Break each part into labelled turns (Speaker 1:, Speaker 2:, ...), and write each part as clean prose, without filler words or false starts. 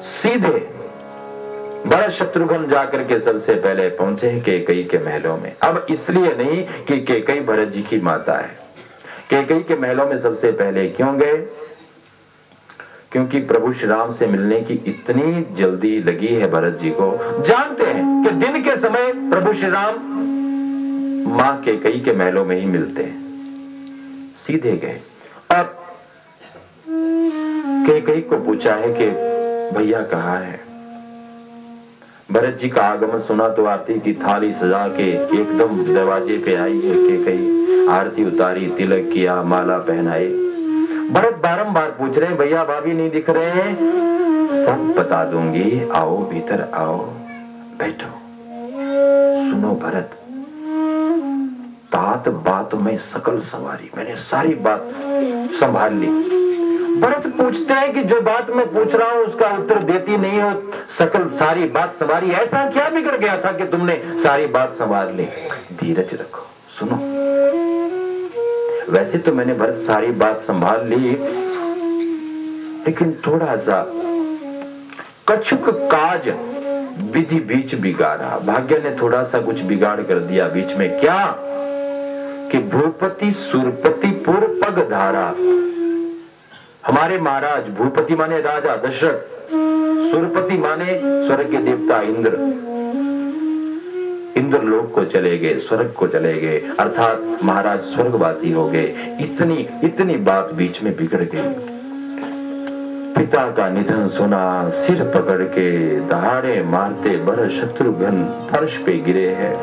Speaker 1: सीधे भरत शत्रुघ्न जाकर के सबसे पहले पहुंचे कैकेयी के महलों में। अब इसलिए नहीं कि कैकेयी भरत जी की माता है। कैकेयी के महलों में सबसे पहले क्यों गए? क्योंकि प्रभु श्री राम से मिलने की इतनी जल्दी लगी है भरत जी को। जानते हैं कि दिन के समय प्रभु श्री राम मां कैकेयी के महलों में ही मिलते हैं। सीधे गए और कैकेयी को पूछा है कि भैया कहाँ है? भरत जी का आगमन सुना तो आरती की थाली सजा के एकदम दरवाजे पे आई है कैकेयी। आरती उतारी, तिलक किया, माला पहनाए। भरत बारंबार पूछ रहे हैं, भैया भाभी नहीं दिख रहे हैं? सब बता दूंगी, आओ भीतर आओ, बैठो। सुनो भरत, तात बात में सकल सवारी, मैंने सारी बात संभाल ली। भरत पूछते हैं कि जो बात मैं पूछ रहा हूं उसका उत्तर देती नहीं हो, सकल सारी बात संभाली, ऐसा क्या बिगड़ गया था कि तुमने सारी बात संभाल ली? धीरज रखो, सुनो। वैसे तो मैंने भरत सारी बात संभाल ली, लेकिन थोड़ा सा कछुक काज विधि बीच बिगाड़ा। भाग्य ने थोड़ा सा कुछ बिगाड़ कर दिया बीच में। क्या कि भूपति सुरपतिपुर पग धारा। हमारे महाराज, भूपति माने राजा दशरथ, सुरपति माने स्वर्ग के देवता इंद्र, इंद्रलोक को चले गए, स्वर्ग को चले गए, अर्थात महाराज स्वर्गवासी हो गए। इतनी बात बीच में बिगड़ गई। पिता का निधन सुना, सिर पकड़ के दहाड़े मारते भरत शत्रुघ्न फर्श पे गिरे हैं।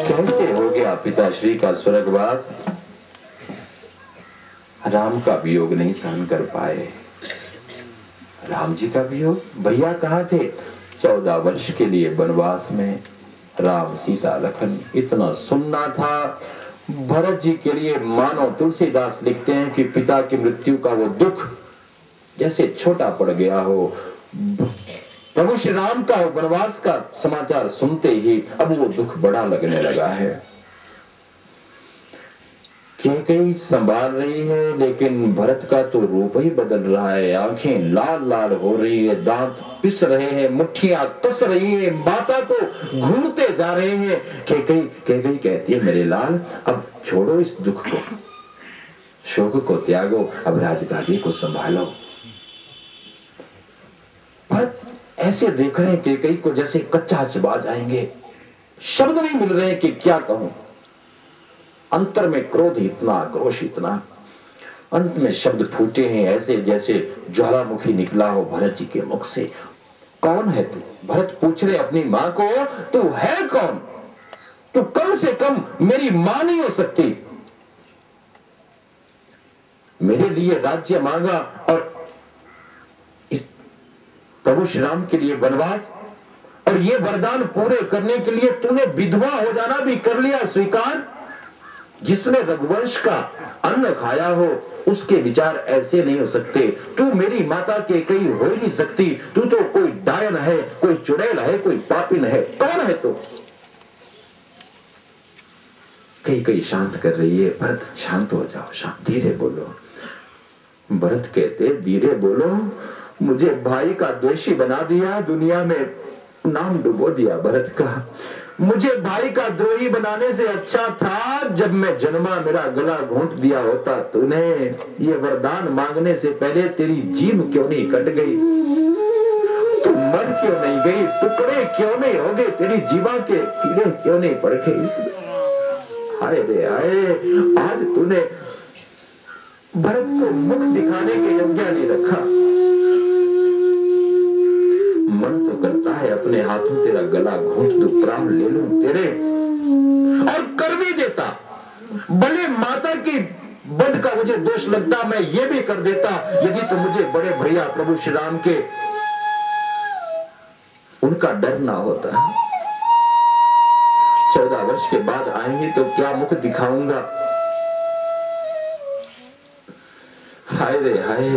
Speaker 1: कैसे हो गया पिताश्री का स्वर्गवास? राम का वियोग नहीं सहन कर पाए। राम जी का वियोग? भैया कहाँ थे? 14 वर्ष के लिए वनवास में। राम सीता लखन इतना सुनना था। भरत जी के लिए मानो तुलसीदास लिखते हैं कि पिता की मृत्यु का वो दुख जैसे छोटा पड़ गया हो। प्रभु श्री राम का वनवास का समाचार सुनते ही अब वो दुख बड़ा लगने लगा है। कैकेयी संभाल रही है, लेकिन भरत का तो रूप ही बदल रहा है। आंखें लाल लाल हो रही है, दांत पिस रहे हैं, मुट्ठियां कस रही है, माता को घूरते जा रहे हैं। कैकेयी कहती है, मेरे लाल अब छोड़ो इस दुख को, शोक को त्यागो, अब राजगादी को संभालो। भरत ऐसे देख रहे हैं कैकेयी को जैसे कच्चा चबा जाएंगे। शब्द नहीं मिल रहे कि क्या कहूं। अंतर में क्रोध इतना, आक्रोश इतना। अंत में शब्द फूटे हैं ऐसे जैसे ज्वालामुखी निकला हो भरत जी के मुख से। कौन है तू? भरत पूछ रहे अपनी मां को, तू है कौन? तू कम से कम मेरी मां नहीं हो सकती। मेरे लिए राज्य मांगा और प्रभु श्री राम के लिए वनवास, और ये वरदान पूरे करने के लिए तूने विधवा हो जाना भी कर लिया स्वीकार। जिसने रघुवंश का अन्न खाया हो उसके विचार ऐसे नहीं हो सकते। तू मेरी माता कैकेयी हो ही नहीं सकती। तू तो कोई डायन है, कोई चुड़ैल है, कोई पापिन है। कौन है तू? कैकेयी शांत कर रही है। भरत शांत हो जाओ, शांत, धीरे बोलो। भरत कहते, धीरे बोलो, मुझे भाई का द्वेषी बना दिया, दुनिया में नाम डुबो दिया भरत का। मुझे भाई का द्रोही बनाने से अच्छा था जब मैं जन्मा मेरा गला घोंट दिया होता तूने। ये वरदान मांगने से पहले तेरी जीभ क्यों नहीं कट गई? तू मर क्यों नहीं गई? टुकड़े क्यों नहीं हो गए? तेरी जीवा के कीड़े क्यों नहीं पड़ गए? इसलिए हाय रे हाय, आज तूने भरत को मुख दिखाने के योग्य नहीं रखा। मन तो करता है अपने हाथों तेरा गला घोंट दूं, प्राण ले लूं तेरे, और कर भी देता। भले माता की वध का मुझे दोष लगता, मैं ये भी कर देता यदि तो मुझे बड़े भैया प्रभु श्री राम के उनका डर ना होता। 14 वर्ष के बाद आएंगे तो क्या मुख दिखाऊंगा? हाय रे हाय,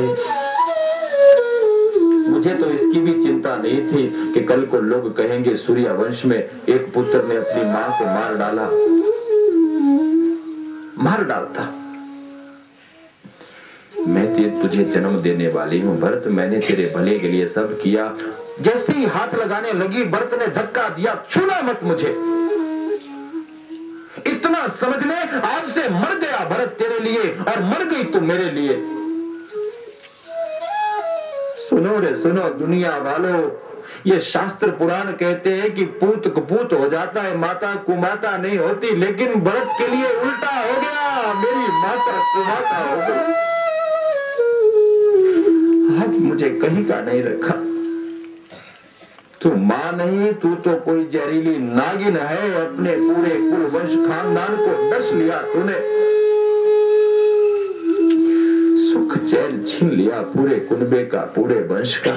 Speaker 1: मुझे तो इसकी भी चिंता नहीं थी कि कल को लोग कहेंगे सूर्यवंश में एक पुत्र ने अपनी मां को मार डाला। मार डालता। मैं तुझे जन्म देने वाली हूं भरत, मैंने तेरे भले के लिए सब किया। जैसे ही हाथ लगाने लगी भरत ने धक्का दिया, छूना मत मुझे, इतना समझ ले आज से मर गया भरत तेरे लिए और मर गई तू मेरे लिए। सुनो रे सुनो दुनिया वालों, ये शास्त्र पुराण कहते हैं कि पूत कुपूत हो जाता है, माता कुमाता नहीं होती, लेकिन भरत के लिए उल्टा हो गया, मेरी माता कुमाता हो गई। हाथ मुझे कहीं का नहीं रखा। तू मां नहीं, तू तो कोई जहरीली नागिन है, अपने पूरे कुल वंश खानदान को डस लिया तूने, सुख चैन छीन लिया पूरे कुनबे का, पूरे वंश का।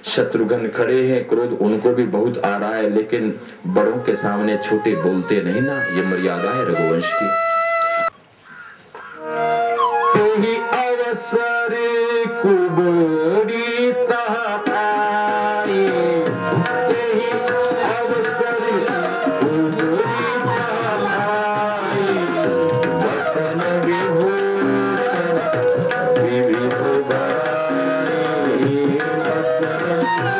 Speaker 1: शत्रुघ्न खड़े हैं, क्रोध उनको भी बहुत आ रहा है, लेकिन बड़ों के सामने छोटे बोलते नहीं ना, ये मर्यादा है रघुवंश की। तेही अवसर कुबोरी तह पाई, तेही अवसर कुबोरी तह पाई, बसन विभूषण विविध बराई, बसन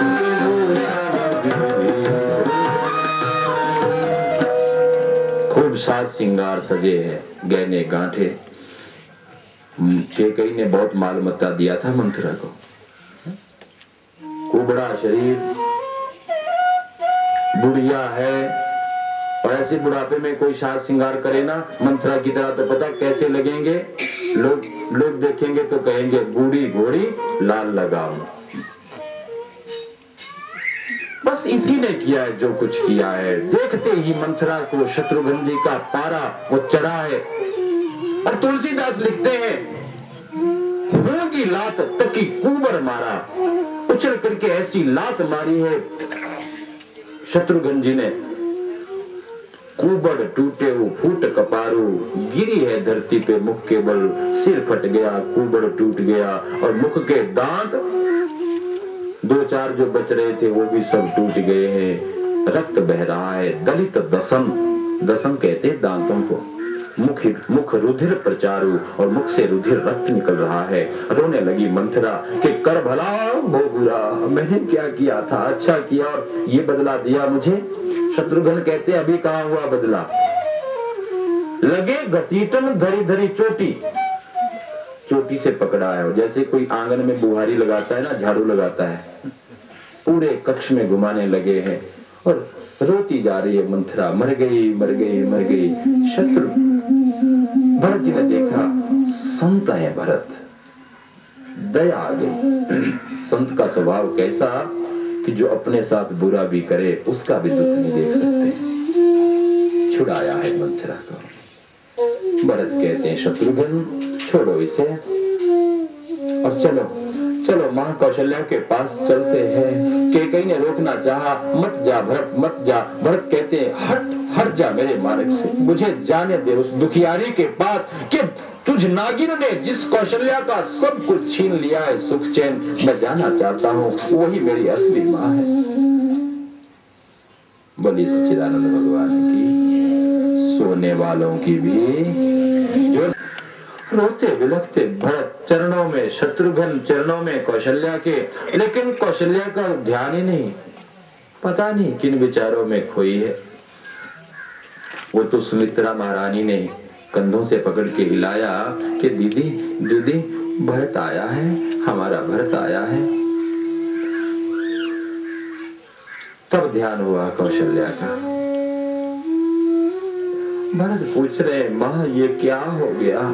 Speaker 1: विभूषण विविध। खूब साज सिंगार सजे हैं, गहने गांठे। कैकेयी ने बहुत माल मत्ता दिया था मंथरा को, कुबड़ा शरीर, बुढ़िया है, और ऐसे बुढ़ापे में कोई साज सिंगार करे ना मंथरा की तरह, तो पता कैसे लगेंगे लोग देखेंगे तो कहेंगे बूढ़ी घोड़ी लाल लगाओ। बस इसी ने किया है जो कुछ किया है। देखते ही मंथरा को शत्रुघ्न जी का पारा वो चढ़ा है। और तुलसीदास लिखते हैं, होगी लात तकी कुबर मारा, उछल करके ऐसी लात मारी है शत्रुघ्न जी ने, कुबड़ टूटे वो फूट कपारू, गिरी है धरती पे मुख के बल, सिर फट गया, कुबड़ टूट गया, और मुख के दांत दो चार जो बच रहे थे वो भी सब टूट गए हैं, रक्त बह रहा है। दलित दसम, दसम कहते हैं दांतों को, मुख रुधिर प्रचारू, और मुख से रुधिर रक्त निकल रहा है। रोने लगी मंथरा कि कर भला वो बुरा, मैंने क्या किया था, अच्छा किया और ये बदला दिया मुझे। शत्रुघ्न कहते अभी कहाँ हुआ बदला, लगे घसीटन धरी धरी चोटी, चोटी से पकड़ा है, जैसे कोई आंगन में बुहारी लगाता है ना, झाड़ू लगाता है, पूरे कक्ष में घुमाने लगे हैं और रोती जा रही है मंथरा, मर गई मर गई मर गई। शत्रु भरत जी ने देखा संत है भरत, दया आ गई। संत का स्वभाव कैसा कि जो अपने साथ बुरा भी करे उसका भी दुख नहीं देख सकते। छुड़ाया है मंथरा को। भरत कहते हैं शत्रुघ्न छोड़ो इसे और चलो चलो मां कौशल्या के पास चलते हैं। कैकेयी ने रोकना चाहा, मत जा भरत मत जा। भरत कहते हैं हट हट जा मेरे मार्ग से, मुझे जाने दे उस दुखियारी के पास कि तुझ नागिन ने जिस कौशल्या का सब कुछ छीन लिया है सुख चैन, मैं जाना चाहता हूँ, वही मेरी असली माँ है। बोली सच्चिदानंद भगवान की, सोने वालों की भी। जो रोते बिलखते भरत चरणों में, शत्रुघ्न चरणों में कौशल्या के, लेकिन कौशल्या का ध्यान ही नहीं, पता नहीं किन विचारों में खोई है। वो तो सुमित्रा महारानी ने कंधों से पकड़ के हिलाया कि दीदी दीदी भरत आया है, हमारा भरत आया है। तब ध्यान हुआ कौशल्या का। भरत पूछ रहे माँ ये क्या हो गया,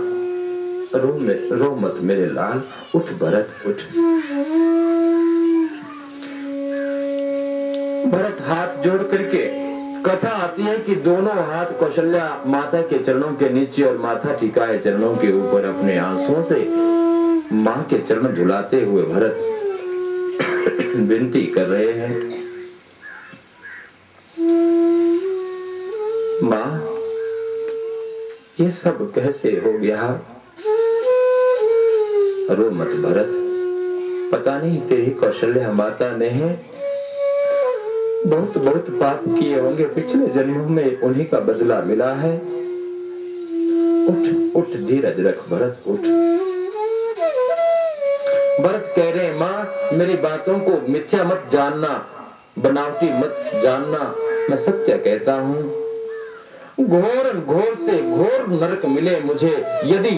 Speaker 1: रो मत मेरे लाल, उठ भरत उठ। भरत हाथ जोड़ करके, कथा आती है कि दोनों हाथ कौशल्या माता के चरणों के नीचे और माथा टिकाए चरणों के ऊपर अपने आंसुओं से मां के चरण धुलाते हुए भरत विनती कर रहे हैं, मां ये सब कैसे हो गया। रो मत भरत, पता नहीं तेरी कौशल्या माता ने बहुत बहुत पाप किए होंगे पिछले जन्मों में, उन्हीं का बदला मिला है। उठ उठ, धीरज रख भरत, उठ। भरत कह रहे, मां मेरी बातों को मिथ्या मत जानना, बनावटी मत जानना, मैं सत्य कहता हूं। घोर घोर से घोर नरक मिले मुझे यदि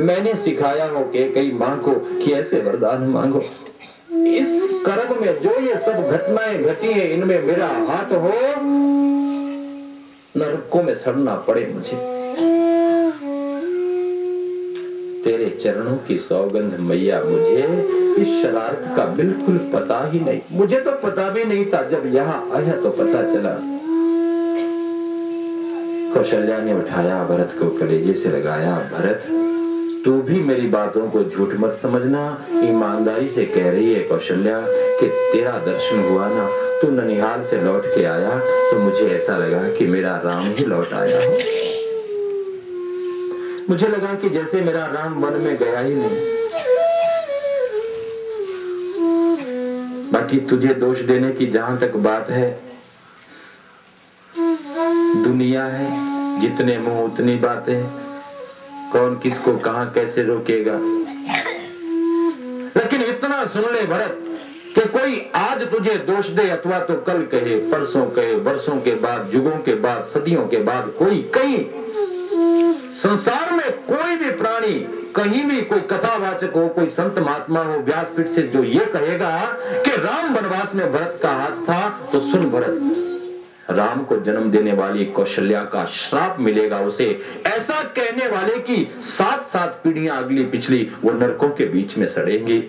Speaker 1: मैंने सिखाया हो कि कई मां को कि ऐसे वरदान मांगो। इस कर्म में जो ये सब घटनाएं घटी है, इनमें मेरा हाथ हो, नरकों में सड़ना पड़े मुझे। तेरे चरणों की सौगंध मैया, मुझे इस शरारत का बिल्कुल पता ही नहीं। मुझे तो पता भी नहीं था, जब यहाँ आया तो पता चला। कौशल्या ने उठाया भरत को, कलेजे से लगाया। भरत, तू भी मेरी बातों को झूठ मत समझना, ईमानदारी से कह रही है कौशल्या कि तेरा दर्शन हुआ ना, तू ननिहाल से लौट के आया तो मुझे ऐसा लगा कि मेरा राम ही लौट आया हो। मुझे लगा कि जैसे मेरा राम वन में गया ही नहीं। बाकी तुझे दोष देने की जहां तक बात है, दुनिया है, जितने मुंह उतनी बातें, कौन किसको कहां कैसे रोकेगा। लेकिन इतना सुन ले भरत कि कोई आज तुझे दोष दे अथवा तो कल कहे, परसों कहे, वर्षों के बाद, युगों के बाद, सदियों के बाद, कोई कहीं संसार में कोई भी प्राणी कहीं भी कोई कथावाचक हो, कोई संत महात्मा हो, व्यासपीठ से जो ये कहेगा कि राम वनवास में भरत का हाथ था, तो सुन भरत, राम को जन्म देने वाली कौशल्या का श्राप मिलेगा उसे। ऐसा कहने वाले की 7-7 पीढ़ियां अगली पिछली वो नरकों के बीच में सड़ेंगी।